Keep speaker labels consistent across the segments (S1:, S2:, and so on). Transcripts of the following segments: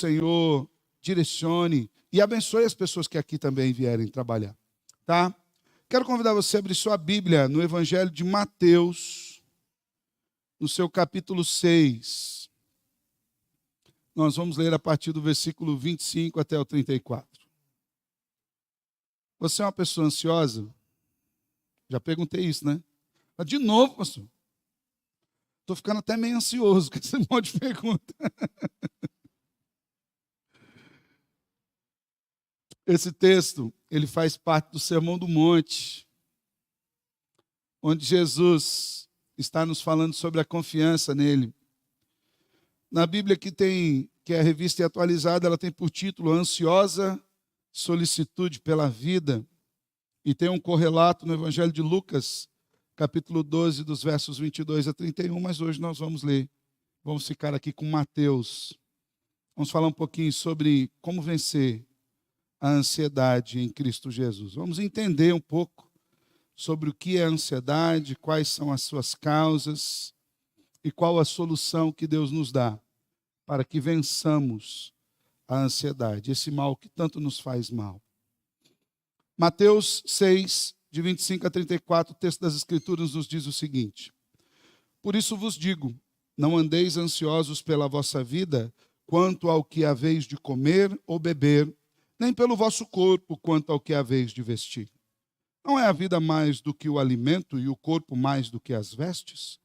S1: Senhor direcione e abençoe as pessoas que aqui também vierem trabalhar, tá? Quero convidar você a abrir sua Bíblia no Evangelho de Mateus, no seu capítulo 6. Nós vamos ler a partir do versículo 25 até o 34. Você é uma pessoa ansiosa? Já perguntei isso, né? Mas de novo, pastor. Estou ficando até meio ansioso com esse monte de pergunta. Esse texto, ele faz parte do Sermão do Monte, onde Jesus está nos falando sobre a confiança nele. Na Bíblia que é a revista atualizada, ela tem por título Ansiosa Solicitude pela Vida, e tem um correlato no Evangelho de Lucas, capítulo 12, dos versos 22 a 31, mas hoje nós vamos ler. Vamos ficar aqui com Mateus. Vamos falar um pouquinho sobre como vencer a ansiedade em Cristo Jesus. Vamos entender um pouco sobre o que é a ansiedade, quais são as suas causas e qual a solução que Deus nos dá para que vençamos a ansiedade, esse mal que tanto nos faz mal. Mateus 6, de 25 a 34, o texto das Escrituras nos diz o seguinte: Por isso vos digo, não andeis ansiosos pela vossa vida, quanto ao que haveis de comer ou beber, nem pelo vosso corpo, quanto ao que haveis de vestir. Não é a vida mais do que o alimento e o corpo mais do que as vestes?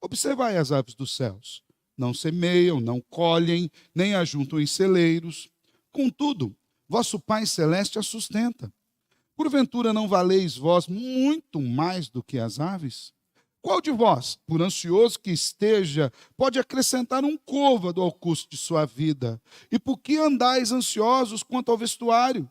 S1: Observai as aves dos céus. Não semeiam, não colhem, nem ajuntam em celeiros. Contudo, vosso Pai Celeste as sustenta. Porventura não valeis vós muito mais do que as aves? Qual de vós, por ansioso que esteja, pode acrescentar um côvado ao custo de sua vida? E por que andais ansiosos quanto ao vestuário?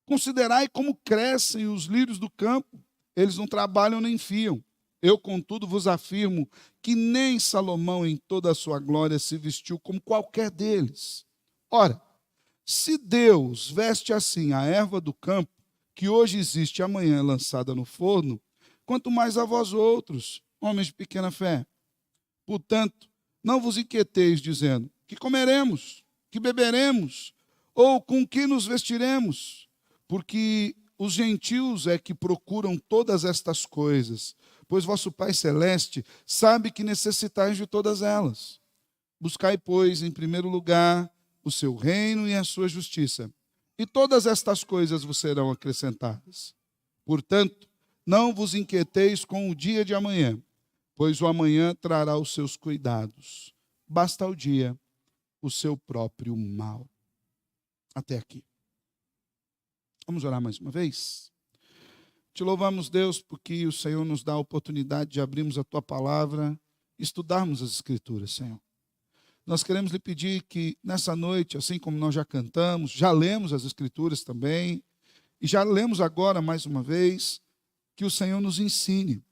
S1: Considerai como crescem os lírios do campo. Eles não trabalham nem fiam. Eu, contudo, vos afirmo que nem Salomão, em toda a sua glória, se vestiu como qualquer deles. Ora, se Deus veste assim a erva do campo, que hoje existe e amanhã é lançada no forno, quanto mais a vós outros, homens de pequena fé. Portanto, não vos inquieteis, dizendo, que comeremos, que beberemos, ou com que nos vestiremos, porque os gentios é que procuram todas estas coisas, pois vosso Pai Celeste sabe que necessitais de todas elas. Buscai, pois, em primeiro lugar o seu reino e a sua justiça, e todas estas coisas vos serão acrescentadas. Portanto, não vos inquieteis com o dia de amanhã, pois o amanhã trará os seus cuidados. Basta ao dia o seu próprio mal. Até aqui. Vamos orar mais uma vez? Te louvamos, Deus, porque o Senhor nos dá a oportunidade de abrirmos a Tua palavra, estudarmos as Escrituras, Senhor. Nós queremos lhe pedir que nessa noite, assim como nós já cantamos, já lemos as Escrituras também, e já lemos agora mais uma vez, que o Senhor nos ensine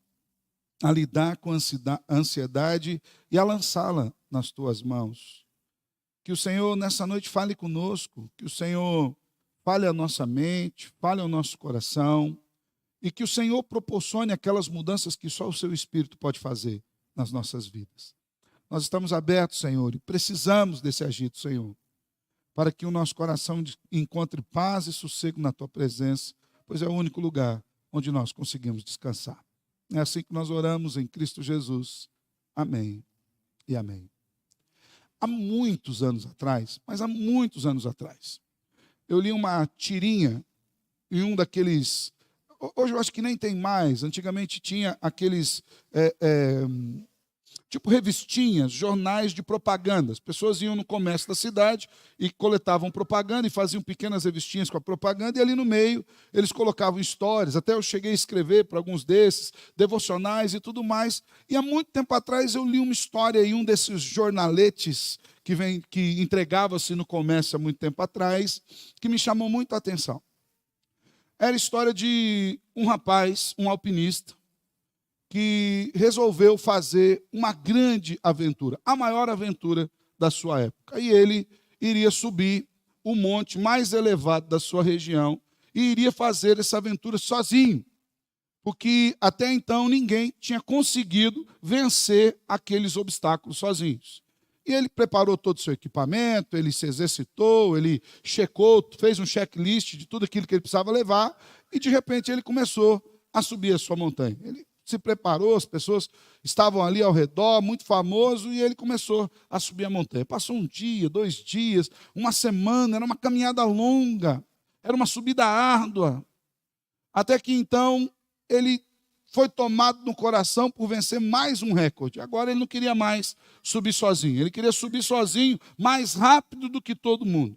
S1: a lidar com a ansiedade e a lançá-la nas Tuas mãos. Que o Senhor nessa noite fale conosco, que o Senhor fale a nossa mente, fale ao nosso coração, e que o Senhor proporcione aquelas mudanças que só o Seu Espírito pode fazer nas nossas vidas. Nós estamos abertos, Senhor, e precisamos desse agito, Senhor, para que o nosso coração encontre paz e sossego na Tua presença, pois é o único lugar onde nós conseguimos descansar. É assim que nós oramos em Cristo Jesus. Amém e amém. Há muitos anos atrás, mas há muitos anos atrás, eu li uma tirinha em um daqueles... Hoje eu acho que nem tem mais. Antigamente tinha aqueles... tipo revistinhas, jornais de propaganda. As pessoas iam no comércio da cidade e coletavam propaganda e faziam pequenas revistinhas com a propaganda, e ali no meio eles colocavam histórias. Até eu cheguei a escrever para alguns desses, devocionais e tudo mais. E há muito tempo atrás eu li uma história em um desses jornaletes que entregava-se no comércio há muito tempo atrás, que me chamou muito a atenção. Era a história de um rapaz, um alpinista, que resolveu fazer uma grande aventura, a maior aventura da sua época. E ele iria subir o monte mais elevado da sua região e iria fazer essa aventura sozinho, porque até então ninguém tinha conseguido vencer aqueles obstáculos sozinhos. E ele preparou todo o seu equipamento, ele se exercitou, ele checou, fez um checklist de tudo aquilo que ele precisava levar, e de repente ele começou a subir a sua montanha. Ele se preparou, as pessoas estavam ali ao redor, muito famoso, e ele começou a subir a montanha. Passou um dia, 2 dias, uma semana, era uma caminhada longa, era uma subida árdua, até que então ele foi tomado no coração por vencer mais um recorde. Agora ele não queria mais subir sozinho, ele queria subir sozinho mais rápido do que todo mundo.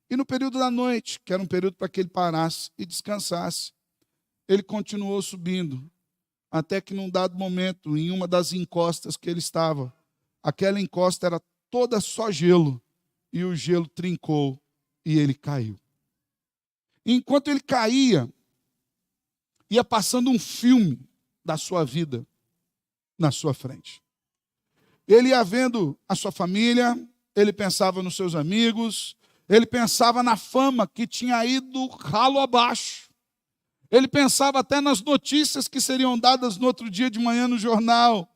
S1: E no período da noite, que era um período para que ele parasse e descansasse, ele continuou subindo, até que num dado momento, em uma das encostas que ele estava, aquela encosta era toda só gelo, e o gelo trincou e ele caiu. E enquanto ele caía, ia passando um filme da sua vida na sua frente. Ele ia vendo a sua família, ele pensava nos seus amigos, ele pensava na fama que tinha ido ralo abaixo. Ele pensava até nas notícias que seriam dadas no outro dia de manhã no jornal.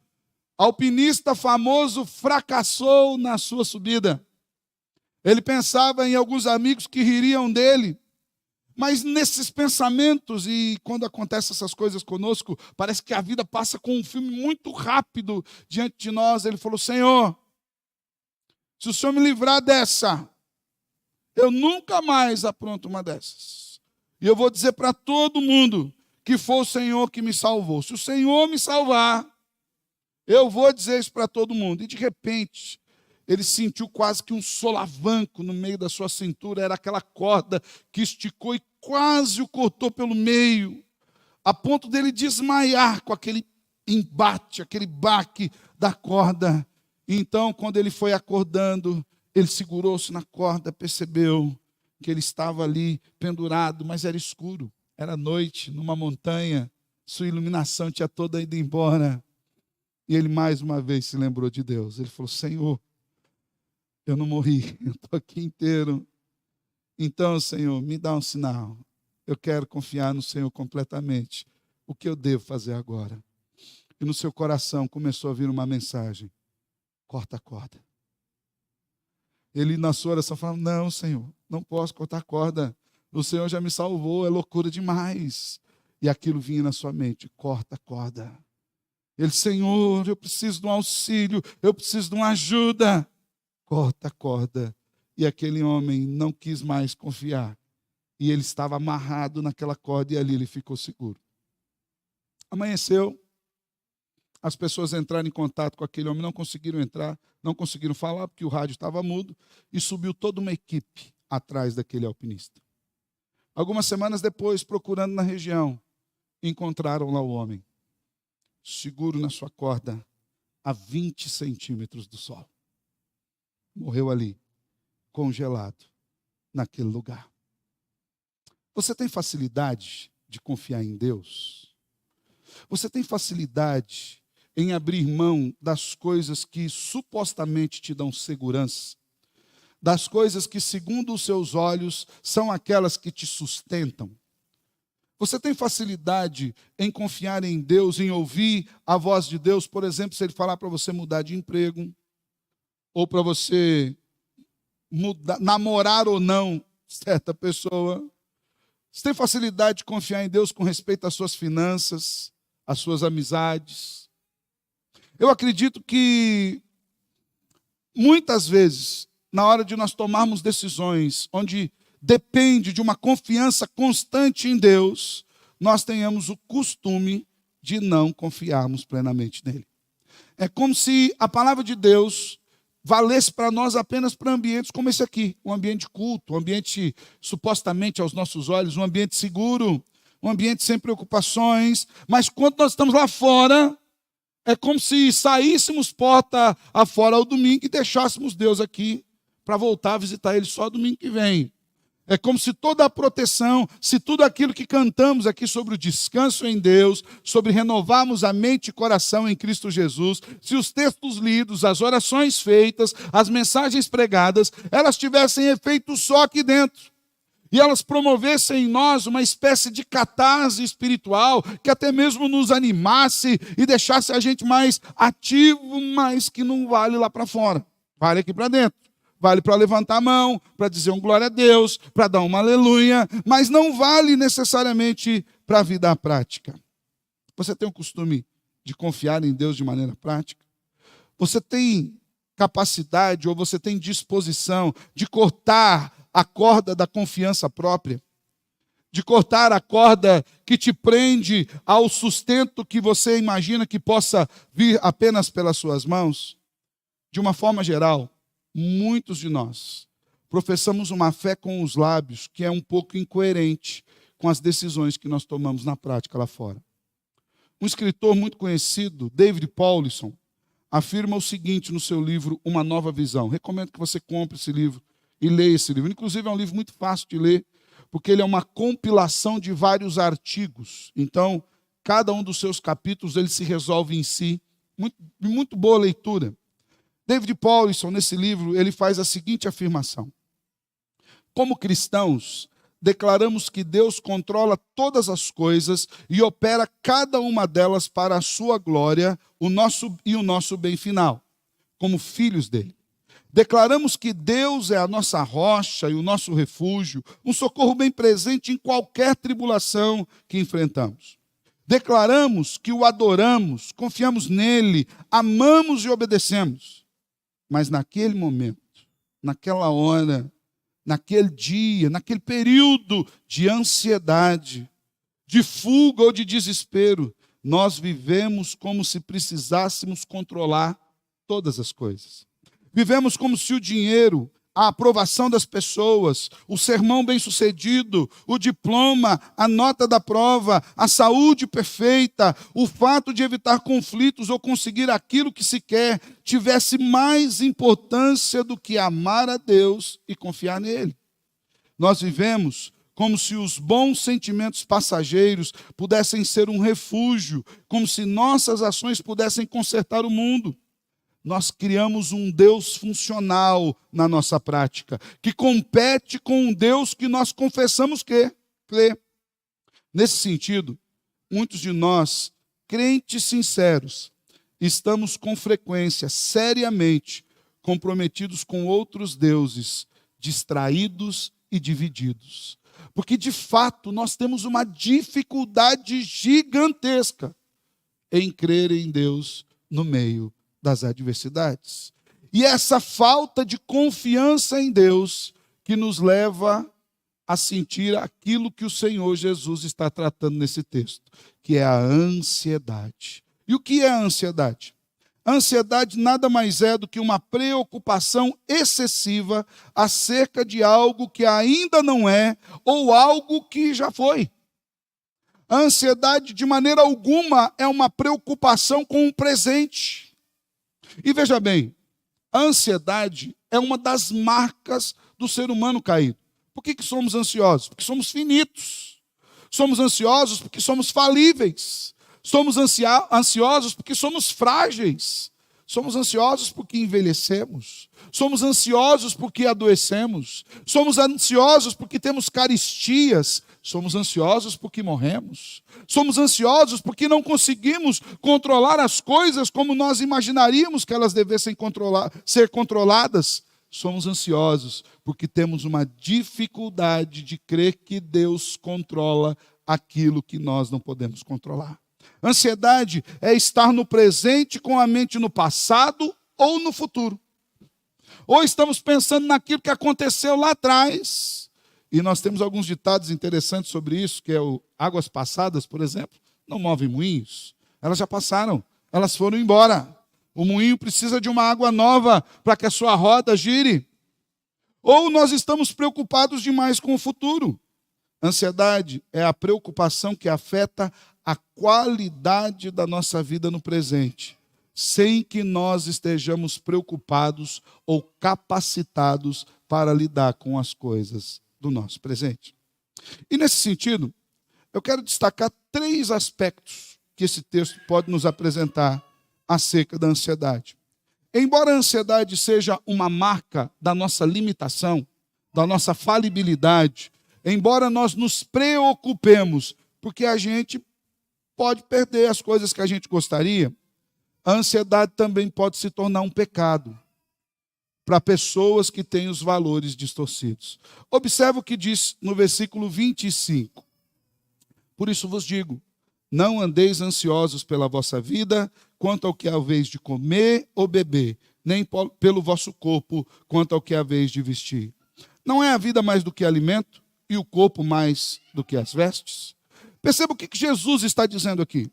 S1: Alpinista famoso fracassou na sua subida. Ele pensava em alguns amigos que ririam dele. Mas nesses pensamentos, e quando acontecem essas coisas conosco, parece que a vida passa com um filme muito rápido diante de nós. Ele falou: Senhor, se o Senhor me livrar dessa, eu nunca mais apronto uma dessas. E eu vou dizer para todo mundo que foi o Senhor que me salvou. Se o Senhor me salvar, eu vou dizer isso para todo mundo. E de repente, ele sentiu quase que um solavanco no meio da sua cintura. Era aquela corda que esticou e quase o cortou pelo meio, a ponto dele desmaiar com aquele embate, aquele baque da corda. E então, quando ele foi acordando, ele segurou-se na corda, percebeu que ele estava ali pendurado, mas era escuro, era noite, numa montanha, sua iluminação tinha toda ido embora. E ele mais uma vez se lembrou de Deus. Ele falou: Senhor, eu não morri, eu estou aqui inteiro. Então, Senhor, me dá um sinal. Eu quero confiar no Senhor completamente. O que eu devo fazer agora? E no seu coração começou a vir uma mensagem: corta a corda. Ele na sua oração falava: não, Senhor, não posso cortar a corda. O Senhor já me salvou, é loucura demais. E aquilo vinha na sua mente: corta a corda. Ele: Senhor, eu preciso de um auxílio, eu preciso de uma ajuda. Corta a corda. E aquele homem não quis mais confiar. E ele estava amarrado naquela corda e ali ele ficou seguro. Amanheceu, as pessoas entraram em contato com aquele homem, não conseguiram entrar, não conseguiram falar, porque o rádio estava mudo, e subiu toda uma equipe atrás daquele alpinista. Algumas semanas depois, procurando na região, encontraram lá o homem, seguro na sua corda, a 20 centímetros do solo. Morreu ali, congelado, naquele lugar. Você tem facilidade de confiar em Deus? Você tem facilidade em abrir mão das coisas que supostamente te dão segurança? Das coisas que, segundo os seus olhos, são aquelas que te sustentam? Você tem facilidade em confiar em Deus, em ouvir a voz de Deus? Por exemplo, se Ele falar para você mudar de emprego, ou para você namorar ou não certa pessoa. Você tem facilidade de confiar em Deus com respeito às suas finanças, às suas amizades? Eu acredito que muitas vezes, na hora de nós tomarmos decisões, onde depende de uma confiança constante em Deus, nós tenhamos o costume de não confiarmos plenamente nele. É como se a palavra de Deus valesse para nós apenas para ambientes como esse aqui, um ambiente de culto, um ambiente supostamente aos nossos olhos, um ambiente seguro, um ambiente sem preocupações, mas quando nós estamos lá fora, é como se saíssemos porta afora ao domingo e deixássemos Deus aqui para voltar a visitar Ele só domingo que vem. É como se toda a proteção, se tudo aquilo que cantamos aqui sobre o descanso em Deus, sobre renovarmos a mente e coração em Cristo Jesus, se os textos lidos, as orações feitas, as mensagens pregadas, elas tivessem efeito só aqui dentro. E elas promovessem em nós uma espécie de catarse espiritual, que até mesmo nos animasse e deixasse a gente mais ativo, mas que não vale lá para fora. Vale aqui para dentro. Vale para levantar a mão, para dizer um glória a Deus, para dar uma aleluia, mas não vale necessariamente para a vida prática. Você tem o costume de confiar em Deus de maneira prática? Você tem capacidade ou você tem disposição de cortar a corda da confiança própria? De cortar a corda que te prende ao sustento que você imagina que possa vir apenas pelas suas mãos? De uma forma geral, muitos de nós professamos uma fé com os lábios que é um pouco incoerente com as decisões que nós tomamos na prática lá fora. Um escritor muito conhecido, David Powlison, afirma o seguinte no seu livro Uma Nova Visão. Recomendo que você compre esse livro e leia esse livro. Inclusive é um livro muito fácil de ler, porque ele é uma compilação de vários artigos. Então, cada um dos seus capítulos ele se resolve em si. Muito boa leitura. David Powlison, nesse livro, ele faz a seguinte afirmação: como cristãos, declaramos que Deus controla todas as coisas e opera cada uma delas para a sua glória o nosso bem final, como filhos dele. Declaramos que Deus é a nossa rocha e o nosso refúgio, um socorro bem presente em qualquer tribulação que enfrentamos. Declaramos que o adoramos, confiamos nele, amamos e obedecemos. Mas naquele momento, naquela hora, naquele dia, naquele período de ansiedade, de fuga ou de desespero, nós vivemos como se precisássemos controlar todas as coisas. Vivemos como se o dinheiro, a aprovação das pessoas, o sermão bem-sucedido, o diploma, a nota da prova, a saúde perfeita, o fato de evitar conflitos ou conseguir aquilo que se quer, tivesse mais importância do que amar a Deus e confiar nele. Nós vivemos como se os bons sentimentos passageiros pudessem ser um refúgio, como se nossas ações pudessem consertar o mundo. Nós criamos um Deus funcional na nossa prática, que compete com um Deus que nós confessamos que crê. Nesse sentido, muitos de nós, crentes sinceros, estamos com frequência, seriamente, comprometidos com outros deuses, distraídos e divididos. Porque, de fato, nós temos uma dificuldade gigantesca em crer em Deus no meio das adversidades. E essa falta de confiança em Deus que nos leva a sentir aquilo que o Senhor Jesus está tratando nesse texto, que é a ansiedade. E o que é a ansiedade? A ansiedade nada mais é do que uma preocupação excessiva acerca de algo que ainda não é ou algo que já foi. A ansiedade, de maneira alguma, é uma preocupação com o presente. E veja bem, a ansiedade é uma das marcas do ser humano caído. Por que somos ansiosos? Porque somos finitos. Somos ansiosos porque somos falíveis. Somos ansiosos porque somos frágeis. Somos ansiosos porque envelhecemos. Somos ansiosos porque adoecemos. Somos ansiosos porque temos caristias. Somos ansiosos porque morremos. Somos ansiosos porque não conseguimos controlar as coisas como nós imaginaríamos que elas devessem ser controladas. Somos ansiosos porque temos uma dificuldade de crer que Deus controla aquilo que nós não podemos controlar. Ansiedade é estar no presente com a mente no passado ou no futuro. Ou estamos pensando naquilo que aconteceu lá atrás. E nós temos alguns ditados interessantes sobre isso, que é o águas passadas, por exemplo, não movem moinhos. Elas já passaram, elas foram embora. O moinho precisa de uma água nova para que a sua roda gire. Ou nós estamos preocupados demais com o futuro. Ansiedade é a preocupação que afeta a qualidade da nossa vida no presente, sem que nós estejamos preocupados ou capacitados para lidar com as coisas do nosso presente. E nesse sentido, eu quero destacar 3 aspectos que esse texto pode nos apresentar acerca da ansiedade. Embora a ansiedade seja uma marca da nossa limitação, da nossa falibilidade, embora nós nos preocupemos, porque a gente pode perder as coisas que a gente gostaria, a ansiedade também pode se tornar um pecado. para pessoas que têm os valores distorcidos. Observa o que diz no versículo 25. Por isso vos digo, não andeis ansiosos pela vossa vida, quanto ao que haveis de comer ou beber, nem pelo vosso corpo, quanto ao que haveis de vestir. Não é a vida mais do que alimento, e o corpo mais do que as vestes? Perceba o que Jesus está dizendo aqui.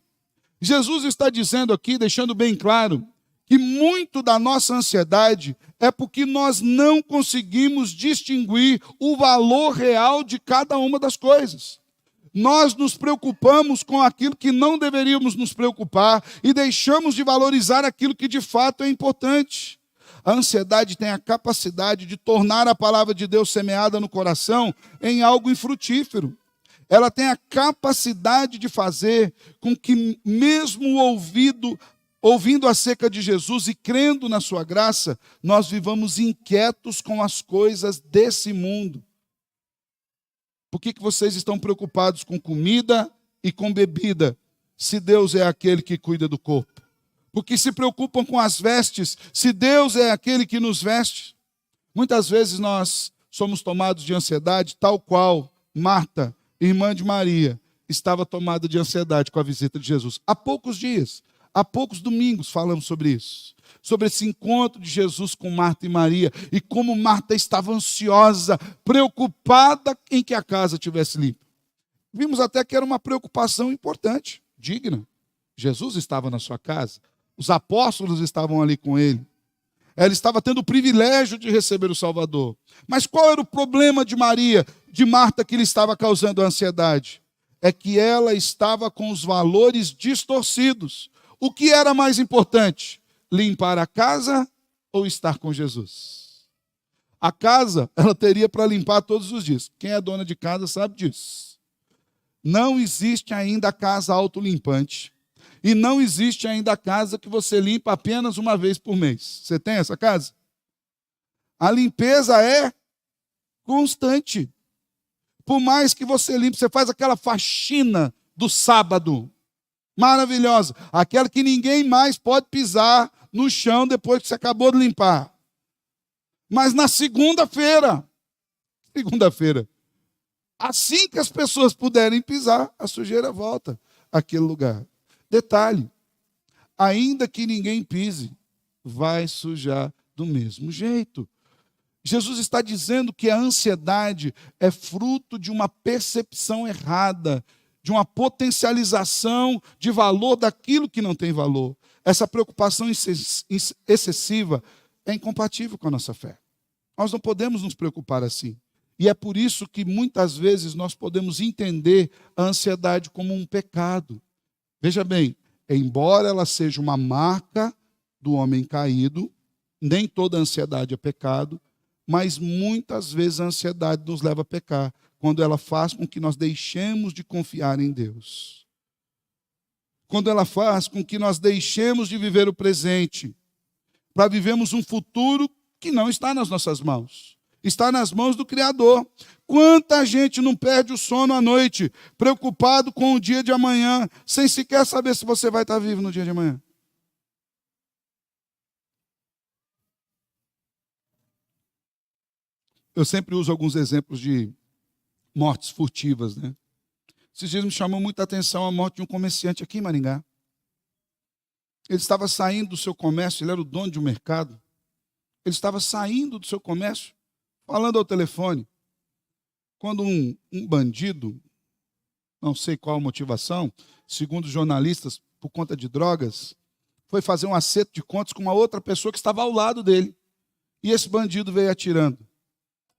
S1: Jesus está dizendo aqui, deixando bem claro, que muito da nossa ansiedade é porque nós não conseguimos distinguir o valor real de cada uma das coisas. Nós nos preocupamos com aquilo que não deveríamos nos preocupar e deixamos de valorizar aquilo que de fato é importante. A ansiedade tem a capacidade de tornar a palavra de Deus semeada no coração em algo infrutífero. Ela tem a capacidade de fazer com que, mesmo ouvindo acerca de Jesus e crendo na sua graça, nós vivamos inquietos com as coisas desse mundo. Por que vocês estão preocupados com comida e com bebida, se Deus é aquele que cuida do corpo? Porque se preocupam com as vestes, se Deus é aquele que nos veste? Muitas vezes nós somos tomados de ansiedade, tal qual Marta, irmã de Maria, estava tomada de ansiedade com a visita de Jesus. Há poucos dias, há poucos domingos falamos sobre isso. Sobre esse encontro de Jesus com Marta e Maria. E como Marta estava ansiosa, preocupada em que a casa estivesse limpa. Vimos até que era uma preocupação importante, digna. Jesus estava na sua casa. Os apóstolos estavam ali com ele. Ela estava tendo o privilégio de receber o Salvador. Mas qual era o problema de Maria, de Marta, que lhe estava causando a ansiedade? É que ela estava com os valores distorcidos. O que era mais importante? Limpar a casa ou estar com Jesus? A casa, ela teria para limpar todos os dias. Quem é dona de casa sabe disso. Não existe ainda a casa autolimpante. E não existe ainda a casa que você limpa apenas uma vez por mês. Você tem essa casa? A limpeza é constante. Por mais que você limpe, você faz aquela faxina do sábado. Maravilhosa. Aquela que ninguém mais pode pisar no chão depois que você acabou de limpar. Mas na segunda-feira, assim que as pessoas puderem pisar, a sujeira volta àquele lugar. Detalhe, ainda que ninguém pise, vai sujar do mesmo jeito. Jesus está dizendo que a ansiedade é fruto de uma percepção errada, de uma potencialização de valor daquilo que não tem valor. Essa preocupação excessiva é incompatível com a nossa fé. Nós não podemos nos preocupar assim. E é por isso que muitas vezes nós podemos entender a ansiedade como um pecado. Veja bem, embora ela seja uma marca do homem caído, nem toda ansiedade é pecado, mas muitas vezes a ansiedade nos leva a pecar, quando ela faz com que nós deixemos de confiar em Deus. Quando ela faz com que nós deixemos de viver o presente, para vivermos um futuro que não está nas nossas mãos. Está nas mãos do Criador. Quanta gente não perde o sono à noite, preocupado com o dia de amanhã, sem sequer saber se você vai estar vivo no dia de amanhã. Eu sempre uso alguns exemplos de mortes furtivas, né? Esses dias me chamou muita atenção a morte de um comerciante aqui em Maringá. Ele estava saindo do seu comércio, ele era o dono de um mercado. Ele estava saindo do seu comércio, falando ao telefone, quando um bandido, não sei qual a motivação, segundo os jornalistas, por conta de drogas, foi fazer um acerto de contas com uma outra pessoa que estava ao lado dele. E esse bandido veio atirando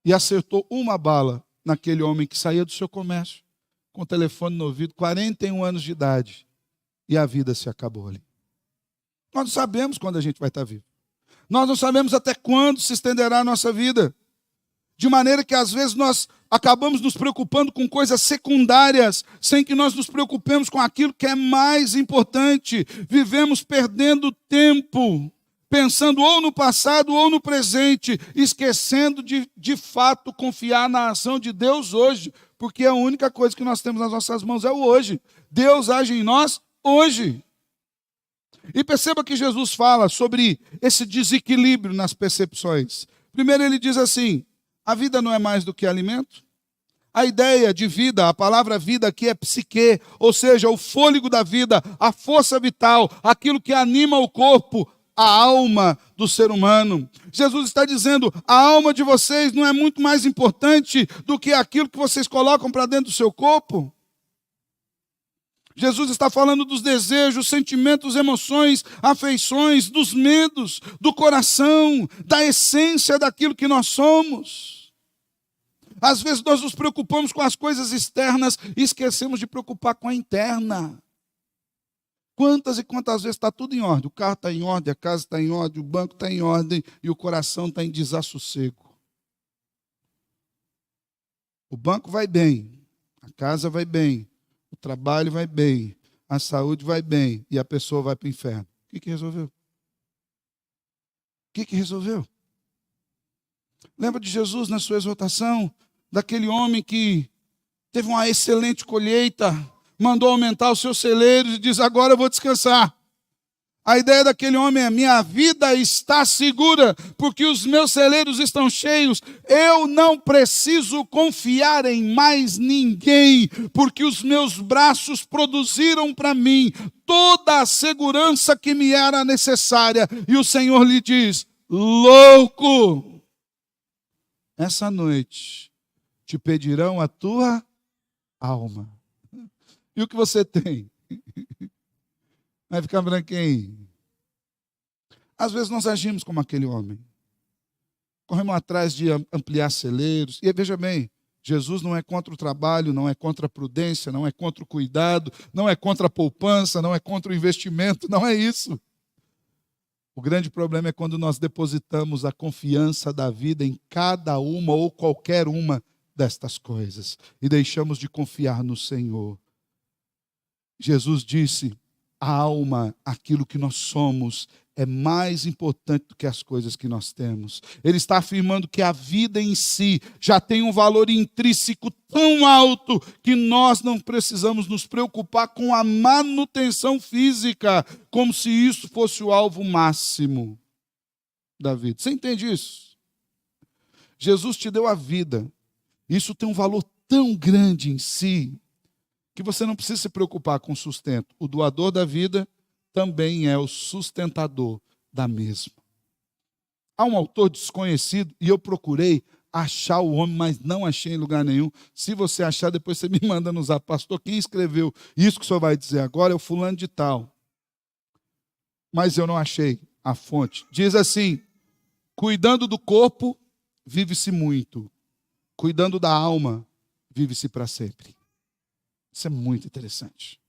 S1: e acertou uma bala naquele homem que saía do seu comércio, com o telefone no ouvido, 41 anos de idade, e a vida se acabou ali. Nós não sabemos quando a gente vai estar vivo. Nós não sabemos até quando se estenderá a nossa vida. De maneira que às vezes nós acabamos nos preocupando com coisas secundárias, sem que nós nos preocupemos com aquilo que é mais importante. Vivemos perdendo tempo, pensando ou no passado ou no presente, esquecendo de fato confiar na ação de Deus hoje, porque a única coisa que nós temos nas nossas mãos é o hoje. Deus age em nós hoje. E perceba que Jesus fala sobre esse desequilíbrio nas percepções. Primeiro ele diz assim: a vida não é mais do que alimento? A ideia de vida, a palavra vida aqui é psique, ou seja, o fôlego da vida, a força vital, aquilo que anima o corpo, a alma do ser humano. Jesus está dizendo: a alma de vocês não é muito mais importante do que aquilo que vocês colocam para dentro do seu corpo? Jesus está falando dos desejos, sentimentos, emoções, afeições, dos medos, do coração, da essência daquilo que nós somos. Às vezes nós nos preocupamos com as coisas externas e esquecemos de preocupar com a interna. Quantas e quantas vezes está tudo em ordem? O carro está em ordem, a casa está em ordem, o banco está em ordem e o coração está em desassossego. O banco vai bem, a casa vai bem, o trabalho vai bem, a saúde vai bem e a pessoa vai para o inferno. O que resolveu? O que resolveu? Lembra de Jesus na sua exortação? Daquele homem que teve uma excelente colheita, mandou aumentar os seus celeiros e diz: agora eu vou descansar. A ideia daquele homem é: minha vida está segura, porque os meus celeiros estão cheios. Eu não preciso confiar em mais ninguém, porque os meus braços produziram para mim toda a segurança que me era necessária. E o Senhor lhe diz: louco, essa noite te pedirão a tua alma. E o que você tem? Vai ficar branquinho. Às vezes nós agimos como aquele homem. Corremos atrás de ampliar celeiros. E veja bem, Jesus não é contra o trabalho, não é contra a prudência, não é contra o cuidado, não é contra a poupança, não é contra o investimento, não é isso. O grande problema é quando nós depositamos a confiança da vida em cada uma ou qualquer uma destas coisas e deixamos de confiar no Senhor. Jesus disse: a alma, aquilo que nós somos, é mais importante do que as coisas que nós temos. Ele está afirmando que a vida em si já tem um valor intrínseco tão alto que nós não precisamos nos preocupar com a manutenção física, como se isso fosse o alvo máximo da vida. Você entende isso? Jesus te deu a vida. Isso tem um valor tão grande em si que você não precisa se preocupar com o sustento. O doador da vida também é o sustentador da mesma. Há um autor desconhecido, e eu procurei achar o homem, mas não achei em lugar nenhum. Se você achar, depois você me manda no zap: pastor, quem escreveu isso que o senhor vai dizer agora é o fulano de tal. Mas eu não achei a fonte. Diz assim: cuidando do corpo, vive-se muito. Cuidando da alma, vive-se para sempre. Isso é muito interessante.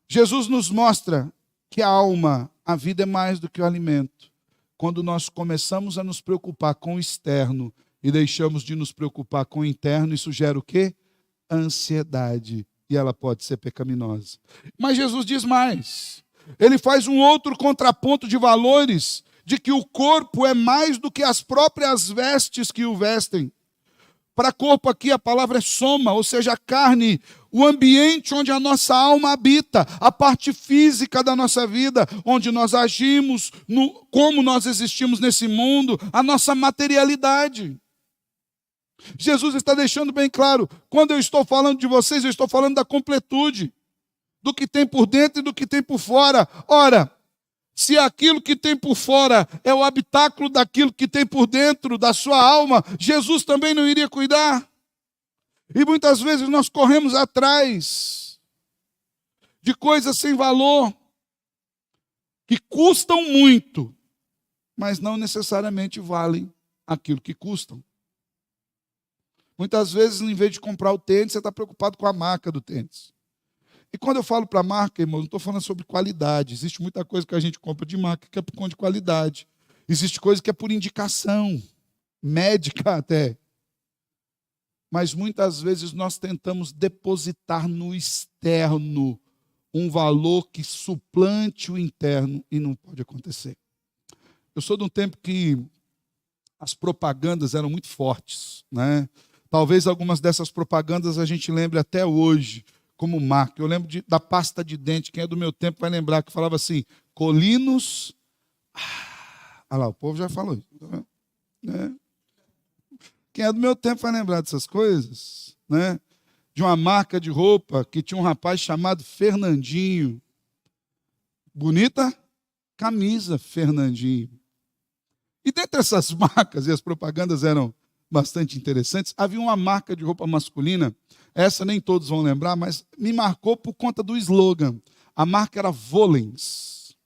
S1: Jesus nos mostra que a alma, a vida é mais do que o alimento. Quando nós começamos a nos preocupar com o externo e deixamos de nos preocupar com o interno, isso gera o quê? Ansiedade. E ela pode ser pecaminosa. Mas Jesus diz mais. Ele faz um outro contraponto de valores, de que o corpo é mais do que as próprias vestes que o vestem. Para corpo aqui a palavra é soma, ou seja, a carne, o ambiente onde a nossa alma habita, a parte física da nossa vida, onde nós agimos, como nós existimos nesse mundo, a nossa materialidade. Jesus está deixando bem claro: quando eu estou falando de vocês, eu estou falando da completude, do que tem por dentro e do que tem por fora. Ora, se aquilo que tem por fora é o habitáculo daquilo que tem por dentro da sua alma, Jesus também não iria cuidar? E muitas vezes nós corremos atrás de coisas sem valor, que custam muito, mas não necessariamente valem aquilo que custam. Muitas vezes, em vez de comprar o tênis, você está preocupado com a marca do tênis. E quando eu falo para marca, irmão, não estou falando sobre qualidade. Existe muita coisa que a gente compra de marca que é por conta de qualidade. Existe coisa que é por indicação, médica até. Mas muitas vezes nós tentamos depositar no externo um valor que suplante o interno e não pode acontecer. Eu sou de um tempo que as propagandas eram muito fortes, né? Talvez algumas dessas propagandas a gente lembre até hoje, como marca. Eu lembro da pasta de dente, quem é do meu tempo vai lembrar que falava assim, Colinos. Olha lá, o povo já falou isso. Tá vendo? Né? Quem é do meu tempo vai lembrar dessas coisas, né? De uma marca de roupa que tinha um rapaz chamado Fernandinho. Bonita camisa, Fernandinho. E dentre essas marcas, e as propagandas eram bastante interessantes, havia uma marca de roupa masculina, essa nem todos vão lembrar, mas me marcou por conta do slogan. A marca era Volens,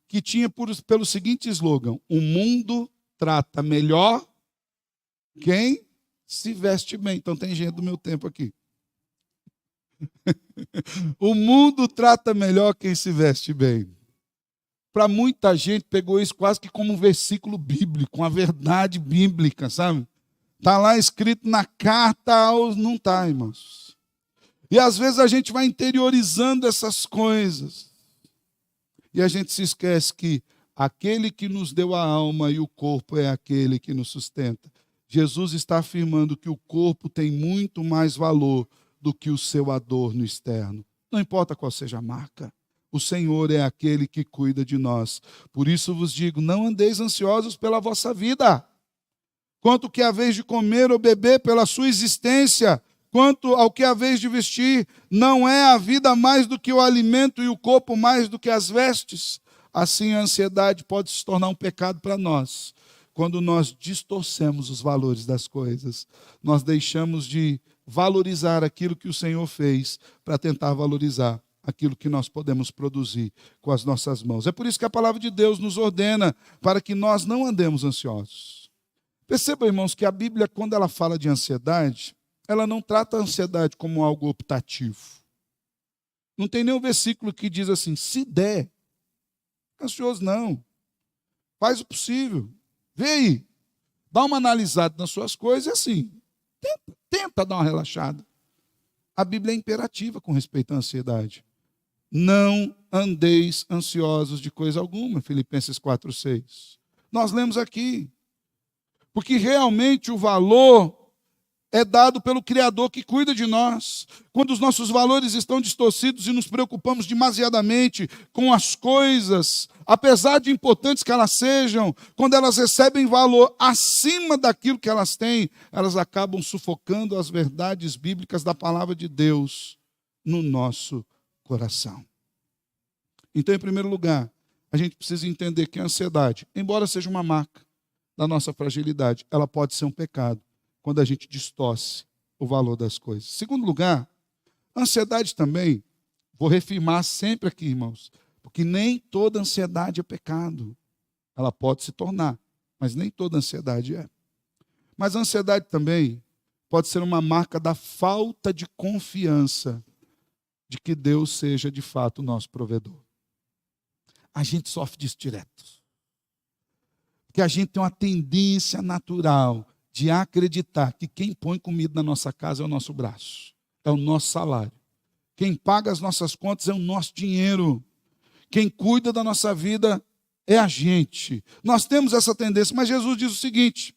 S1: que tinha pelo seguinte slogan: o mundo trata melhor quem se veste bem. Então tem gente do meu tempo aqui. O mundo trata melhor quem se veste bem. Para muita gente, pegou isso quase que como um versículo bíblico, uma verdade bíblica, sabe? Está lá escrito na carta aos... Não está, irmãos. E às vezes a gente vai interiorizando essas coisas. E a gente se esquece que aquele que nos deu a alma e o corpo é aquele que nos sustenta. Jesus está afirmando que o corpo tem muito mais valor do que o seu adorno externo. Não importa qual seja a marca. O Senhor é aquele que cuida de nós. Por isso vos digo, não andeis ansiosos pela vossa vida, quanto que haveis de comer ou beber, pela sua existência, quanto ao que haveis de vestir. Não é a vida mais do que o alimento e o corpo mais do que as vestes? Assim a ansiedade pode se tornar um pecado para nós, quando nós distorcemos os valores das coisas. Nós deixamos de valorizar aquilo que o Senhor fez para tentar valorizar aquilo que nós podemos produzir com as nossas mãos. É por isso que a palavra de Deus nos ordena para que nós não andemos ansiosos. Percebam, irmãos, que a Bíblia, quando ela fala de ansiedade, ela não trata a ansiedade como algo optativo. Não tem nenhum versículo que diz assim, se der, ansioso não. Faz o possível. Vê aí. Dá uma analisada nas suas coisas e assim, tenta dar uma relaxada. A Bíblia é imperativa com respeito à ansiedade. Não andeis ansiosos de coisa alguma, Filipenses 4:6. Nós lemos aqui. Porque realmente o valor é dado pelo Criador que cuida de nós. Quando os nossos valores estão distorcidos e nos preocupamos demasiadamente com as coisas, apesar de importantes que elas sejam, quando elas recebem valor acima daquilo que elas têm, elas acabam sufocando as verdades bíblicas da palavra de Deus no nosso coração. Então, em primeiro lugar, a gente precisa entender que a ansiedade, embora seja uma marca da nossa fragilidade, ela pode ser um pecado quando a gente distorce o valor das coisas. Em segundo lugar, a ansiedade também, vou reafirmar sempre aqui, irmãos, porque nem toda ansiedade é pecado. Ela pode se tornar, mas nem toda ansiedade é. Mas a ansiedade também pode ser uma marca da falta de confiança de que Deus seja de fato o nosso provedor. A gente sofre disso direto. Porque a gente tem uma tendência natural de acreditar que quem põe comida na nossa casa é o nosso braço, é o nosso salário. Quem paga as nossas contas é o nosso dinheiro. Quem cuida da nossa vida é a gente. Nós temos essa tendência, mas Jesus diz o seguinte,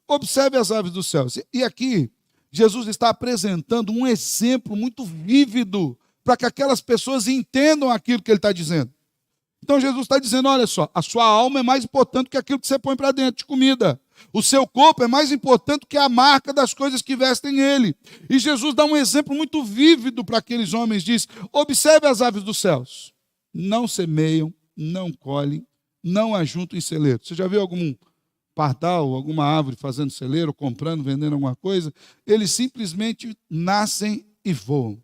S1: observe as aves dos céus. E aqui, Jesus está apresentando um exemplo muito vívido para que aquelas pessoas entendam aquilo que ele está dizendo. Então Jesus está dizendo, olha só, a sua alma é mais importante que aquilo que você põe para dentro de comida. O seu corpo é mais importante que a marca das coisas que vestem ele. E Jesus dá um exemplo muito vívido para aqueles homens, diz, observe as aves dos céus. Não semeiam, não colhem, não ajuntam em celeiro. Você já viu algum pardal, alguma árvore fazendo celeiro, comprando, vendendo alguma coisa? Eles simplesmente nascem e voam.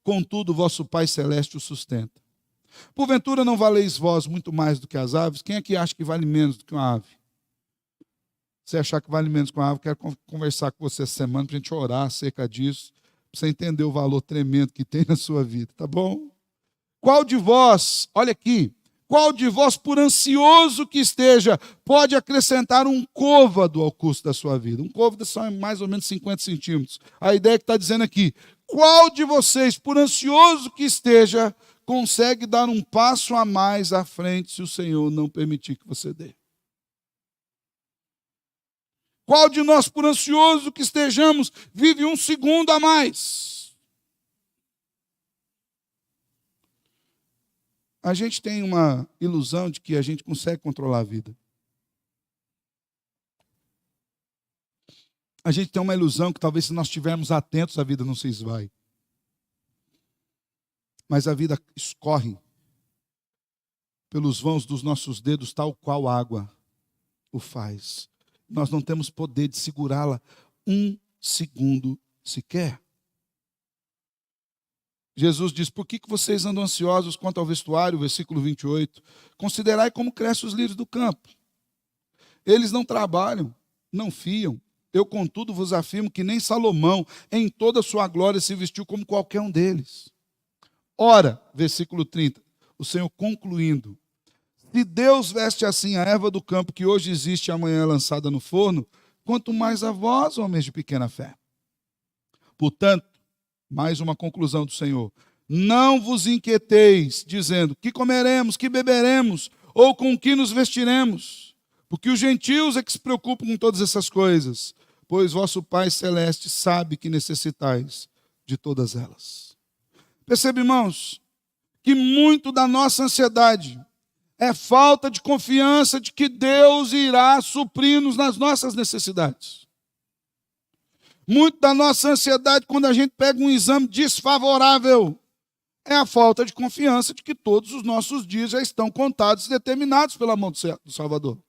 S1: Contudo, vosso Pai Celeste o sustenta. Porventura não valeis vós muito mais do que as aves? Quem é que acha que vale menos do que uma ave? Se achar que vale menos que uma ave, quero conversar com você essa semana para a gente orar acerca disso, para você entender o valor tremendo que tem na sua vida, tá bom? Qual de vós, olha aqui, qual de vós, por ansioso que esteja, pode acrescentar um côvado ao curso da sua vida? Um côvado são mais ou menos 50 centímetros. A ideia que está dizendo aqui, qual de vocês, por ansioso que esteja, consegue dar um passo a mais à frente se o Senhor não permitir que você dê? Qual de nós, por ansioso que estejamos, vive um segundo a mais? A gente tem uma ilusão de que a gente consegue controlar a vida. A gente tem uma ilusão que talvez se nós estivermos atentos, a vida não se esvai. Mas a vida escorre pelos vãos dos nossos dedos, tal qual água o faz. Nós não temos poder de segurá-la um segundo sequer. Jesus diz: por que vocês andam ansiosos quanto ao vestuário? Versículo 28. Considerai como crescem os lírios do campo. Eles não trabalham, não fiam. Eu, contudo, vos afirmo que nem Salomão, em toda a sua glória, se vestiu como qualquer um deles. Ora, versículo 30, o Senhor concluindo: se Deus veste assim a erva do campo, que hoje existe e amanhã é lançada no forno, quanto mais a vós, homens de pequena fé. Portanto, mais uma conclusão do Senhor: não vos inquieteis, dizendo, que comeremos, que beberemos, ou com que nos vestiremos, porque os gentios é que se preocupam com todas essas coisas, pois vosso Pai Celeste sabe que necessitais de todas elas. Percebe, irmãos, que muito da nossa ansiedade é falta de confiança de que Deus irá suprir-nos nas nossas necessidades. Muito da nossa ansiedade, quando a gente pega um exame desfavorável, é a falta de confiança de que todos os nossos dias já estão contados e determinados pela mão do Salvador.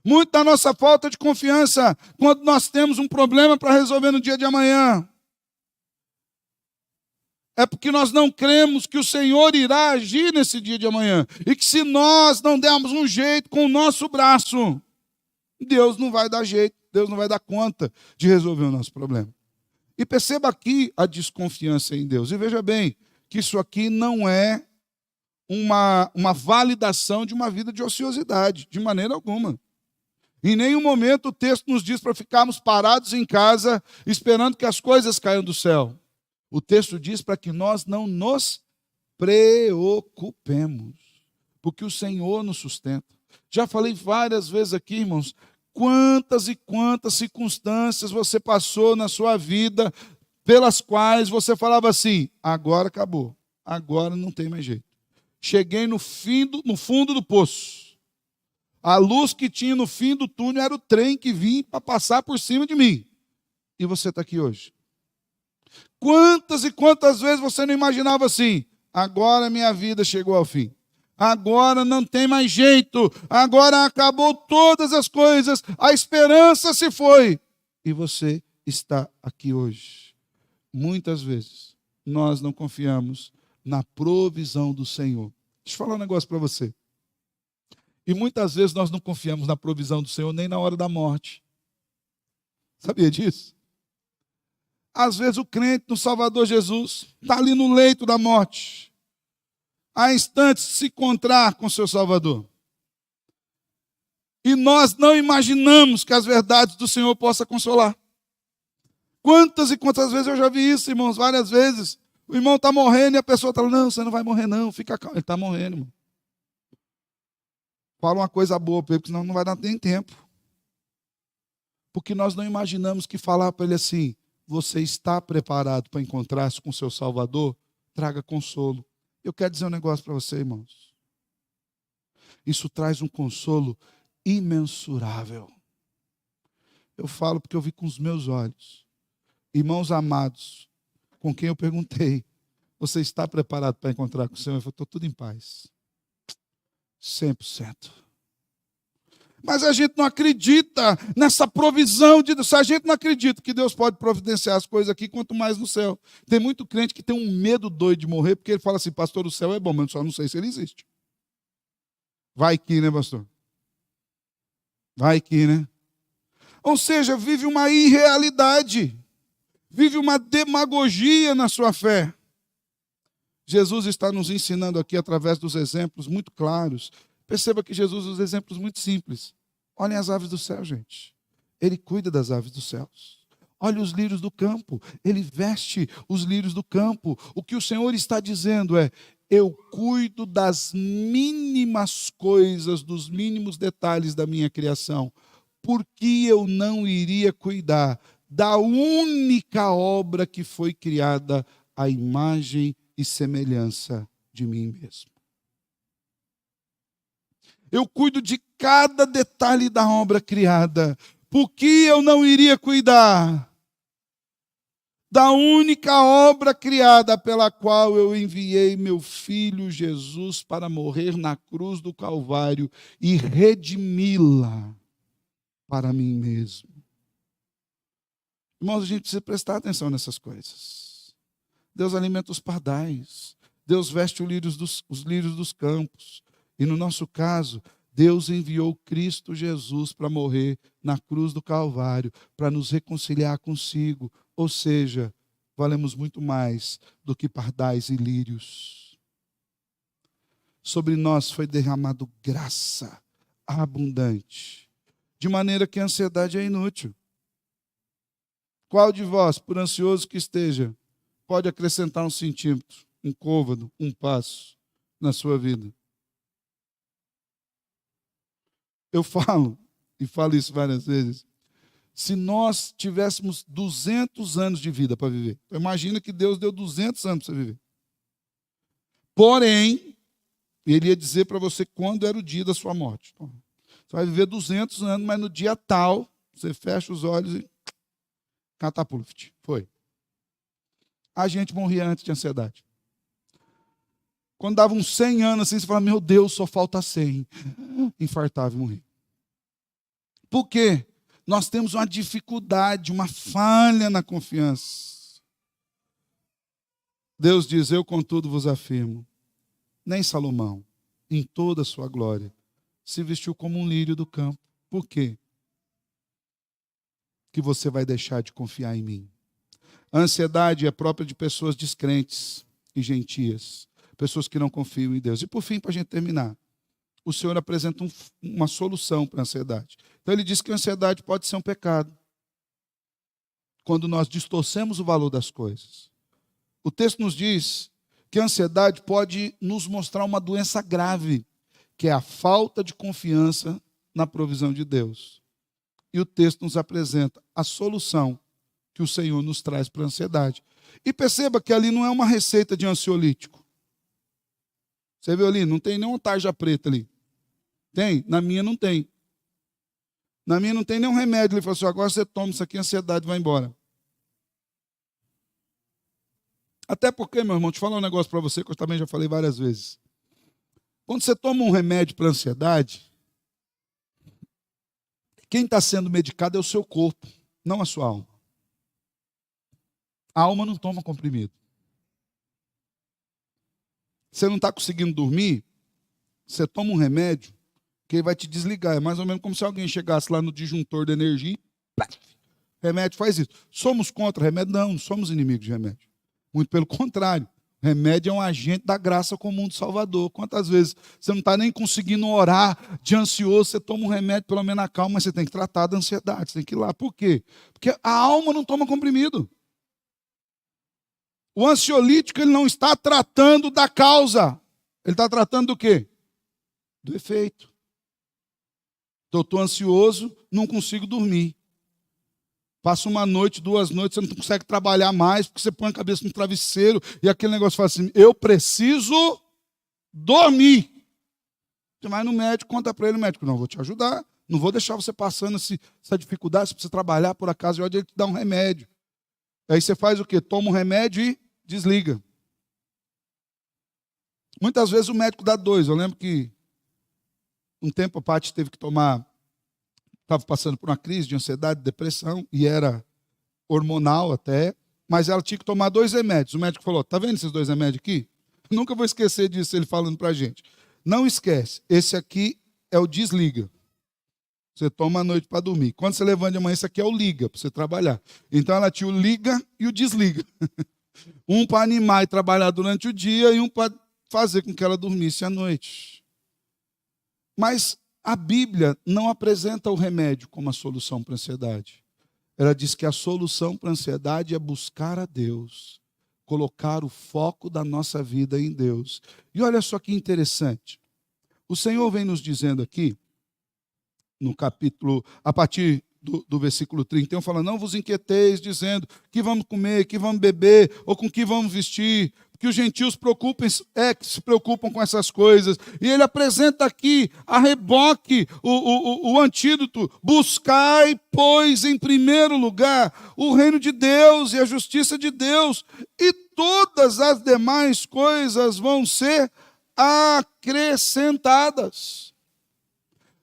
S1: Muito da nossa falta de confiança, quando nós temos um problema para resolver no dia de amanhã, é porque nós não cremos que o Senhor irá agir nesse dia de amanhã. E que se nós não dermos um jeito com o nosso braço, Deus não vai dar jeito, Deus não vai dar conta de resolver o nosso problema. E perceba aqui a desconfiança em Deus. E veja bem, que isso aqui não é uma validação de uma vida de ociosidade, de maneira alguma. Em nenhum momento o texto nos diz para ficarmos parados em casa, esperando que as coisas caiam do céu. O texto diz para que nós não nos preocupemos, porque o Senhor nos sustenta. Já falei várias vezes aqui, irmãos, quantas e quantas circunstâncias você passou na sua vida, pelas quais você falava assim: agora acabou, agora não tem mais jeito. Cheguei no fundo do poço. A luz que tinha no fim do túnel era o trem que vinha para passar por cima de mim. E você está aqui hoje. Quantas e quantas vezes você não imaginava assim: agora minha vida chegou ao fim. Agora não tem mais jeito. Agora acabou todas as coisas. A esperança se foi. E você está aqui hoje. Muitas vezes nós não confiamos na provisão do Senhor. Deixa eu falar um negócio para você. E muitas vezes nós não confiamos na provisão do Senhor nem na hora da morte. Sabia disso? Às vezes o crente no Salvador Jesus está ali no leito da morte, há instantes de se encontrar com seu Salvador. E nós não imaginamos que as verdades do Senhor possam consolar. Quantas e quantas vezes eu já vi isso, irmãos, várias vezes. O irmão está morrendo e a pessoa está falando: não, você não vai morrer não, fica calmo. Ele está morrendo, irmão. Fala uma coisa boa para ele, porque senão não vai dar nem tempo. Porque nós não imaginamos que falar para ele assim: você está preparado para encontrar-se com seu Salvador? Traga consolo. Eu quero dizer um negócio para você, irmãos. Isso traz um consolo imensurável. Eu falo porque eu vi com os meus olhos. Irmãos amados, com quem eu perguntei: você está preparado para encontrar com o Senhor? Eu falei: estou tudo em paz. 100%. Mas a gente não acredita nessa provisão de Deus. Se a gente não acredita que Deus pode providenciar as coisas aqui, quanto mais no céu. Tem muito crente que tem um medo doido de morrer, porque ele fala assim: pastor, o céu é bom, mas eu só não sei se ele existe. Vai que, né, pastor? Vai que, né? Ou seja, vive uma irrealidade. Vive uma demagogia na sua fé. Jesus está nos ensinando aqui através dos exemplos muito claros. Perceba que Jesus usa exemplos muito simples. Olhem as aves do céu, gente. Ele cuida das aves dos céus. Olhe os lírios do campo. Ele veste os lírios do campo. O que o Senhor está dizendo é: eu cuido das mínimas coisas, dos mínimos detalhes da minha criação. por que eu não iria cuidar da única obra que foi criada à imagem e semelhança de mim mesmo? Eu cuido de cada detalhe da obra criada. Por que eu não iria cuidar da única obra criada pela qual eu enviei meu filho Jesus para morrer na cruz do Calvário e redimi-la para mim mesmo? Irmãos, a gente precisa prestar atenção nessas coisas. Deus alimenta os pardais. Deus veste os lírios dos campos. E no nosso caso, Deus enviou Cristo Jesus para morrer na cruz do Calvário, para nos reconciliar consigo. Ou seja, valemos muito mais do que pardais e lírios. Sobre nós foi derramado graça abundante, de maneira que a ansiedade é inútil. Qual de vós, por ansioso que esteja, pode acrescentar 1 centímetro, um côvado, um passo na sua vida? Eu falo, e falo isso várias vezes, se nós tivéssemos 200 anos de vida para viver, então imagina que Deus deu 200 anos para você viver. Porém, Ele ia dizer para você quando era o dia da sua morte. Então, você vai viver 200 anos, mas no dia tal, você fecha os olhos e catapult. Foi. A gente morria antes de ansiedade. Quando dava uns 100 anos assim, você fala, meu Deus, só falta 100. Infartava e morria. Por quê? Nós temos uma dificuldade, uma falha na confiança. Deus diz, eu contudo vos afirmo, nem Salomão, em toda a sua glória, se vestiu como um lírio do campo. Por quê? Que você vai deixar de confiar em mim. A ansiedade é própria de pessoas descrentes e gentias, pessoas que não confiam em Deus. E por fim, para a gente terminar, o Senhor apresenta uma solução para a ansiedade. Então ele diz que a ansiedade pode ser um pecado, quando nós distorcemos o valor das coisas. O texto nos diz que a ansiedade pode nos mostrar uma doença grave, que é a falta de confiança na provisão de Deus. E o texto nos apresenta a solução que o Senhor nos traz para a ansiedade. E perceba que ali não é uma receita de ansiolítico. Você viu ali? Não tem nenhuma tarja preta ali. Tem? Na minha não tem. Na minha não tem nenhum remédio. Ele falou assim, agora você toma isso aqui, a ansiedade vai embora. Até porque, meu irmão, deixa eu falar um negócio para você que eu também já falei várias vezes. Quando você toma um remédio para ansiedade, quem está sendo medicado é o seu corpo, não a sua alma. A alma não toma comprimido. Você não está conseguindo dormir, você toma um remédio que ele vai te desligar. É mais ou menos como se alguém chegasse lá no disjuntor de energia e remédio faz isso. Somos contra remédio? Não somos inimigos de remédio. Muito pelo contrário. Remédio é um agente da graça comum do Salvador. Quantas vezes você não está nem conseguindo orar de ansioso, você toma um remédio, pelo menos acalma, mas você tem que tratar da ansiedade, você tem que ir lá. Por quê? Porque a alma não toma comprimido. O ansiolítico ele não está tratando da causa. Ele está tratando do quê? Do efeito. Então, eu estou ansioso, não consigo dormir. Passa uma noite, 2 noites, você não consegue trabalhar mais, porque você põe a cabeça no travesseiro e aquele negócio fala assim, eu preciso dormir. Você vai no médico, conta para ele, o médico, não, vou te ajudar, não vou deixar você passando essa dificuldade, você precisa trabalhar por acaso, e ele te dá um remédio. Aí você faz o quê? Toma um remédio e desliga. Muitas vezes o médico dá 2. Eu lembro que um tempo a Paty teve que tomar, estava passando por uma crise de ansiedade, depressão, e era hormonal até, mas ela tinha que tomar 2 remédios. O médico falou, tá vendo esses 2 remédios aqui? Nunca vou esquecer disso, ele falando para a gente. Não esquece, esse aqui é o desliga. Você toma à noite para dormir. Quando você levanta de manhã, esse aqui é o liga, para você trabalhar. Então ela tinha o liga e o desliga. Um para animar e trabalhar durante o dia e um para fazer com que ela dormisse à noite. Mas a Bíblia não apresenta o remédio como a solução para a ansiedade. Ela diz que a solução para a ansiedade é buscar a Deus, colocar o foco da nossa vida em Deus. E olha só que interessante. O Senhor vem nos dizendo aqui no capítulo, a partir do versículo 31, fala, não vos inquieteis, dizendo, que vamos comer, que vamos beber, ou com que vamos vestir, que os gentios que se preocupam com essas coisas. E ele apresenta aqui, a reboque, o antídoto. Buscai, pois, em primeiro lugar, o reino de Deus e a justiça de Deus, e todas as demais coisas vão ser acrescentadas.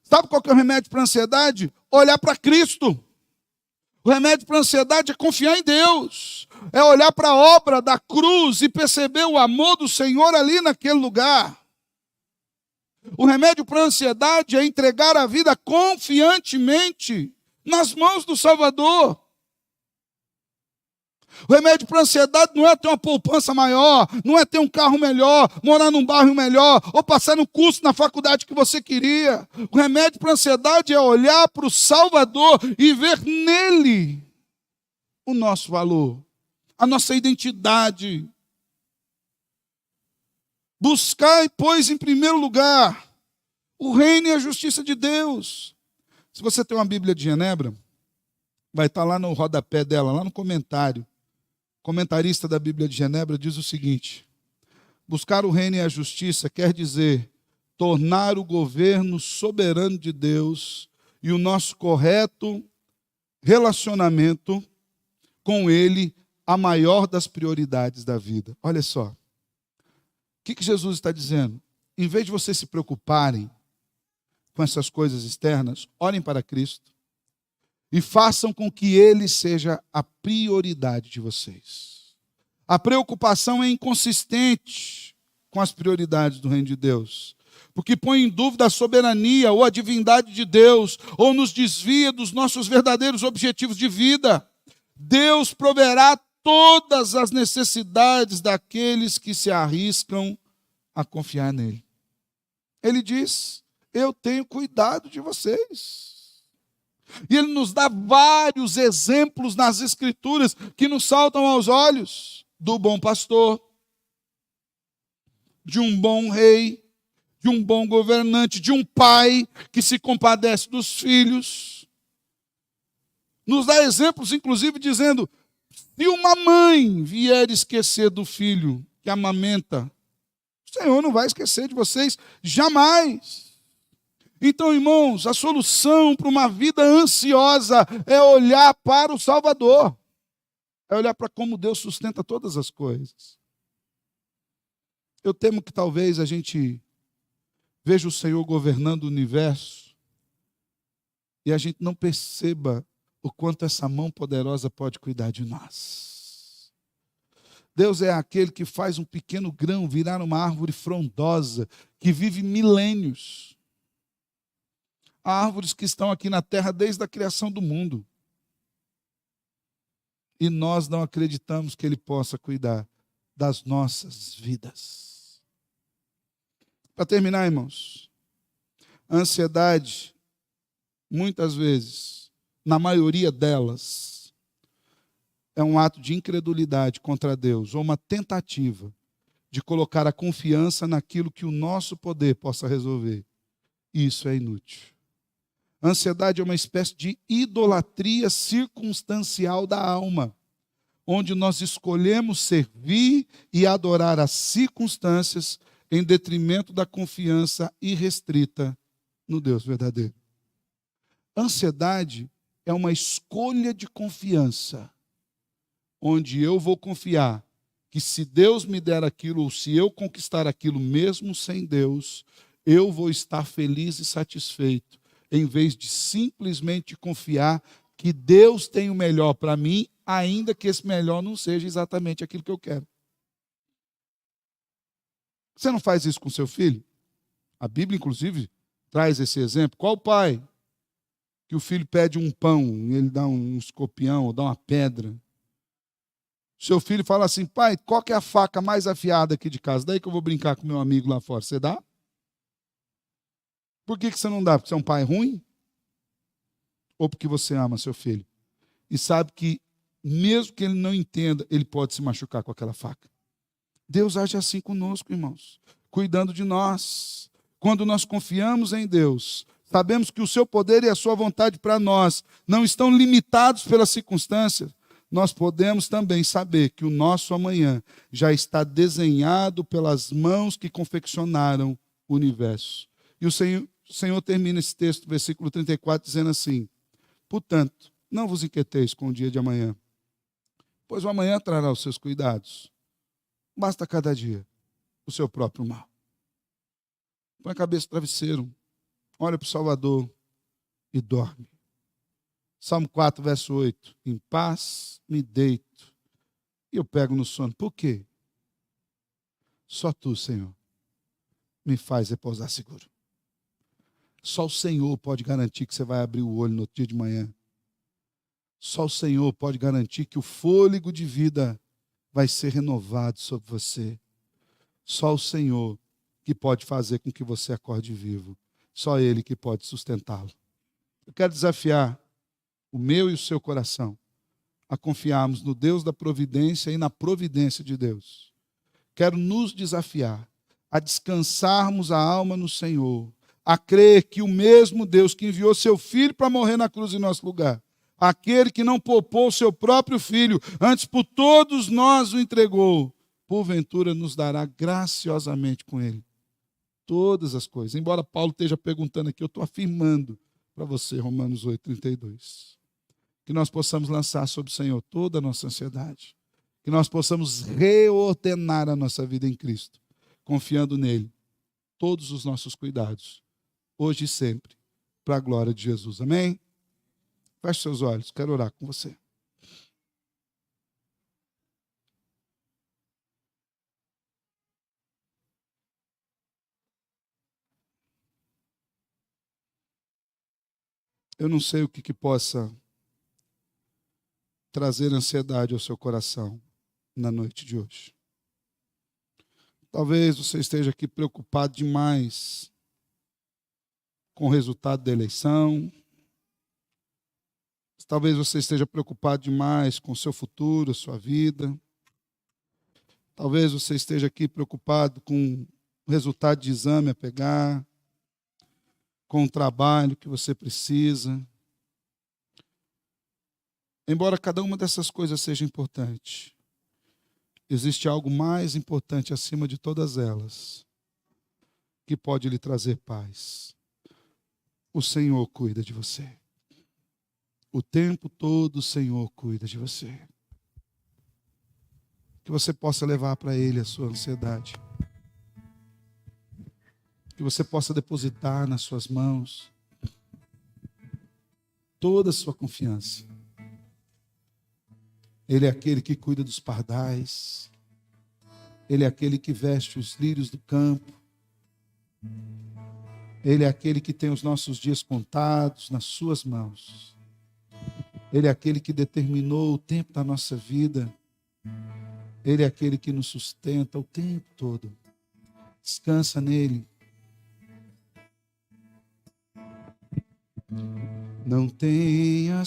S1: Sabe qual que é o remédio para a ansiedade? Olhar para Cristo. O remédio para a ansiedade é confiar em Deus. É olhar para a obra da cruz e perceber o amor do Senhor ali naquele lugar. O remédio para a ansiedade é entregar a vida confiantemente nas mãos do Salvador. O remédio para a ansiedade não é ter uma poupança maior, não é ter um carro melhor, morar num bairro melhor, ou passar no curso na faculdade que você queria. O remédio para a ansiedade é olhar para o Salvador e ver nele o nosso valor, a nossa identidade. Buscai, pois, em primeiro lugar, o reino e a justiça de Deus. Se você tem uma Bíblia de Genebra, vai estar lá no rodapé dela, lá no comentário. O comentarista da Bíblia de Genebra diz o seguinte: buscar o reino e a justiça quer dizer tornar o governo soberano de Deus e o nosso correto relacionamento com Ele a maior das prioridades da vida. Olha só, o que Jesus está dizendo? Em vez de vocês se preocuparem com essas coisas externas, olhem para Cristo e façam com que Ele seja a prioridade de vocês. A preocupação é inconsistente com as prioridades do reino de Deus, porque põe em dúvida a soberania ou a divindade de Deus, ou nos desvia dos nossos verdadeiros objetivos de vida. Deus proverá todas as necessidades daqueles que se arriscam a confiar nele. Ele diz, eu tenho cuidado de vocês. E ele nos dá vários exemplos nas Escrituras que nos saltam aos olhos, do bom pastor, de um bom rei, de um bom governante, de um pai que se compadece dos filhos. Nos dá exemplos, inclusive, dizendo, se uma mãe vier esquecer do filho que amamenta, o Senhor não vai esquecer de vocês jamais. Então, irmãos, a solução para uma vida ansiosa é olhar para o Salvador. É olhar para como Deus sustenta todas as coisas. Eu temo que talvez a gente veja o Senhor governando o universo e a gente não perceba o quanto essa mão poderosa pode cuidar de nós. Deus é aquele que faz um pequeno grão virar uma árvore frondosa, que vive milênios. Há árvores que estão aqui na terra desde a criação do mundo. E nós não acreditamos que Ele possa cuidar das nossas vidas. Para terminar, irmãos, a ansiedade, muitas vezes, na maioria delas, é um ato de incredulidade contra Deus, ou uma tentativa de colocar a confiança naquilo que o nosso poder possa resolver. Isso é inútil. A ansiedade é uma espécie de idolatria circunstancial da alma, onde nós escolhemos servir e adorar as circunstâncias em detrimento da confiança irrestrita no Deus verdadeiro. Ansiedade é uma escolha de confiança, onde eu vou confiar que se Deus me der aquilo, ou se eu conquistar aquilo mesmo sem Deus, eu vou estar feliz e satisfeito, em vez de simplesmente confiar que Deus tem o melhor para mim, ainda que esse melhor não seja exatamente aquilo que eu quero. Você não faz isso com seu filho? A Bíblia, inclusive, traz esse exemplo. Qual pai que o filho pede um pão e ele dá um escorpião ou dá uma pedra? Seu filho fala assim, pai, qual que é a faca mais afiada aqui de casa? Daí que eu vou brincar com meu amigo lá fora. Você dá? Por que você não dá? Porque você é um pai ruim? Ou porque você ama seu filho? E sabe que, mesmo que ele não entenda, ele pode se machucar com aquela faca. Deus age assim conosco, irmãos, cuidando de nós. Quando nós confiamos em Deus, Sabemos que o seu poder e a sua vontade para nós não estão limitados pelas circunstâncias. Nós podemos também saber que o nosso amanhã já está desenhado pelas mãos que confeccionaram o universo. E o Senhor termina esse texto, versículo 34, dizendo assim: portanto, não vos inquieteis com o dia de amanhã, pois o amanhã trará os seus cuidados. Basta cada dia o seu próprio mal. Põe a cabeça no travesseiro, olha para o Salvador e dorme. Salmo 4, verso 8. Em paz me deito e eu pego no sono. Por quê? Só tu, Senhor, me faz repousar seguro. Só o Senhor pode garantir que você vai abrir o olho no outro dia de manhã. Só o Senhor pode garantir que o fôlego de vida vai ser renovado sobre você. Só o Senhor que pode fazer com que você acorde vivo. Só Ele que pode sustentá-lo. Eu quero desafiar o meu e o seu coração a confiarmos no Deus da providência e na providência de Deus. Quero nos desafiar a descansarmos a alma no Senhor, a crer que o mesmo Deus que enviou seu Filho para morrer na cruz em nosso lugar, aquele que não poupou o seu próprio Filho, antes por todos nós o entregou, porventura nos dará graciosamente com Ele todas as coisas. Embora Paulo esteja perguntando aqui, eu estou afirmando para você, Romanos 8, 32. Que nós possamos lançar sobre o Senhor toda a nossa ansiedade. Que nós possamos reordenar a nossa vida em Cristo, confiando nele todos os nossos cuidados, hoje e sempre, para a glória de Jesus. Amém? Feche seus olhos, quero orar com você. Eu não sei o que possa trazer ansiedade ao seu coração na noite de hoje. Talvez você esteja aqui preocupado demais com o resultado da eleição. Talvez você esteja preocupado demais com o seu futuro, a sua vida. Talvez você esteja aqui preocupado com o resultado de exame a pegar, com o trabalho que você precisa. Embora cada uma dessas coisas seja importante, existe algo mais importante acima de todas elas, que pode lhe trazer paz. O Senhor cuida de você. O tempo todo o Senhor cuida de você. Que você possa levar para Ele a sua ansiedade. Que você possa depositar nas suas mãos toda a sua confiança. Ele é aquele que cuida dos pardais. Ele é aquele que veste os lírios do campo. Ele é aquele que tem os nossos dias contados nas suas mãos. Ele é aquele que determinou o tempo da nossa vida. Ele é aquele que nos sustenta o tempo todo. Descansa nele. Não tenha